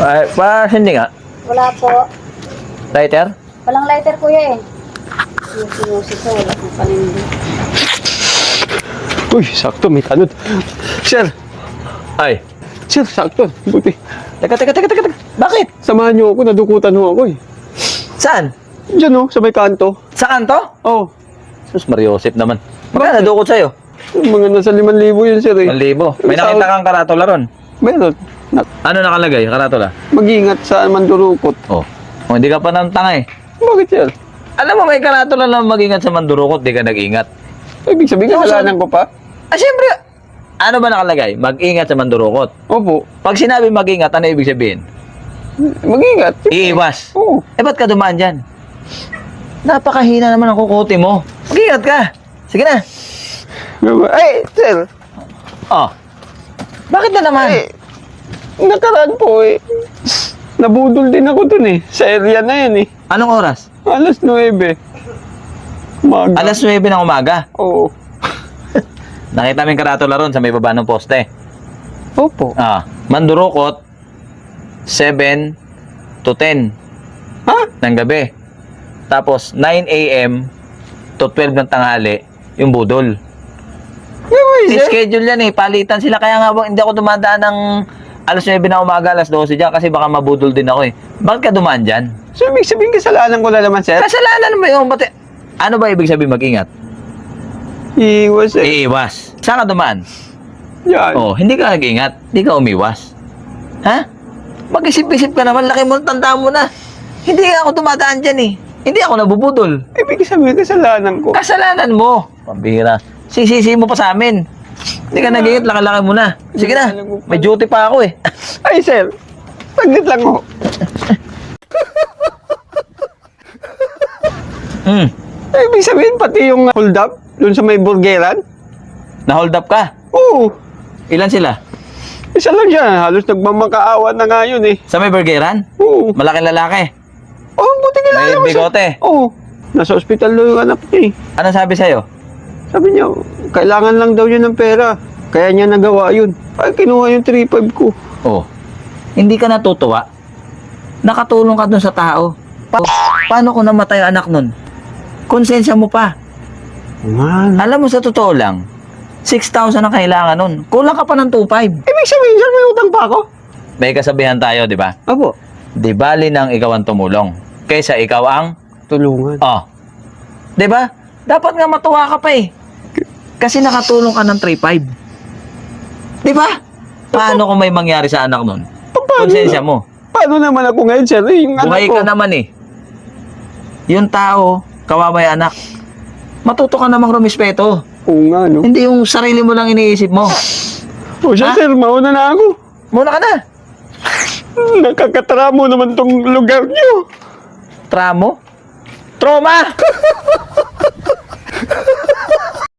Ay, hindi nga. Wala po. Lighter? Walang lighter kuya eh. Sinusi ko, wala kong panindi. Uy, sakto, may tanod. Sir, Ay. sir, sakto. Buti. Teka. Bakit? Samahan niyo ako, nadukutan ho ako eh. Saan? Diyan oh, sa may kanto. Sa kanto? Oh, Sus, Mariosep naman. Magkano nadukot sa'yo? yung mga nasa 5,000 yun, sir eh. 1,000. May nakita kang karatula ron. Meron. Ano nakalagay? Karatula? Mag-ingat sa mandurukot. Oh. Oh, hindi ka pa nang tanga eh. Bakit, sir? Alam mo, may karatula lang mag-ingat sa mandurukot, di ka nag-ingat. Ibig sabihin, kasalanan ko pa? Ah, syempre, ano ba nakalagay? Mag-ingat sa mandurukot. Opo. Pag sinabi mag-ingat, ano ibig sabihin? Mag-ingat. Iiwas. Oo. Eh, ba't ka dumaan dyan? Napakahina naman ang kukuti mo. Mag-ingat ka. Sige na. Ay, sir. Oh. Bakit na naman? Ay, nakaraan po eh. Nabudol din ako dun eh. Sa area na yan eh. Anong oras? Alas 9. Umaga. Alas 9 ng umaga. Oo. Nakita mo yung karatula ron sa may baba ng poste. Opo. Ah, mandurukot 7 to 10 Ha? ng gabi. Tapos 9 a.m. to 12 ng tanghali yung budol. May sir? Schedule yan eh, palitan sila. Kaya nga hindi ako dumadaan ng alas 9 ng umaga, alas 12 dyan kasi baka mabudol din ako eh. Bakit ka dumaan dyan? So, ibig sabihin kasalanan ko na naman, sir? Kasalanan mo yun. Ano ba ibig sabihin mag-ingat? Iwas eh. Iiwas. Saan ka dumaan? Yan. Oh, hindi ka nag-ingat. Hindi ka umiwas. Ha? Mag-isip-isip ka naman. Laki mo, tanda mo na. Hindi ako dumadaan dyan eh. Hindi ako nabubudol. Ibig sabihin kasalanan ko. Kasalanan mo. Pambira. Sisisi mo pa sa amin. Hindi ka nag-ingat. Laki-laki mo na. Sige na. May duty pa ako eh. Ay, sir. Saglit lang ho. Ibig sabihin pati yung hold up doon sa may burgeran? Na-hold up ka. Oo. Ilan sila? Isa lang siya. Halos nagmamakaawa na nga yun eh. Sa may burgeran? Oo. Malaki lalaki. Oh, buti kilala May mo siya. bigote. Oo. Nasa ospital na yung anak niya eh. Ano sabi sa'yo? Sabi niya, kailangan lang daw niya ng pera. Kaya niya nagawa yun. Ay, kinuha yung 3,500 ko. Oh. Hindi ka natutuwa? Nakatulong ka dun sa tao. Paano kung namatay ang anak nun? Konsensya mo pa. Man. Alam mo sa totoo lang, 6,000 ang kailangan nun. Kulang ka pa ng 2,500. Ibig sabihin, sir, may utang pa ako? May kasabihan tayo, di ba? Apo. Di bali nang ikaw ang tumulong. Kaysa ikaw ang... Tulungan. Oh. Di ba? Dapat nga matuwa ka pa eh. Kasi nakatulong ka ng 3,500. Di ba? Paano kung may mangyari sa anak nun? Konsensya mo. Paano naman ako ngayon, sir? Yung Buhay anak ko. ka naman eh. Yung tao, kawawa yung anak. Matuto ka namang rumispeto. Oo nga, no? Hindi yung sarili mo lang iniisip mo. O siya, Ha? sir, mauna na ako. Muna ka na. Nakakatramo naman tong lugar niyo. Tramo? Trauma!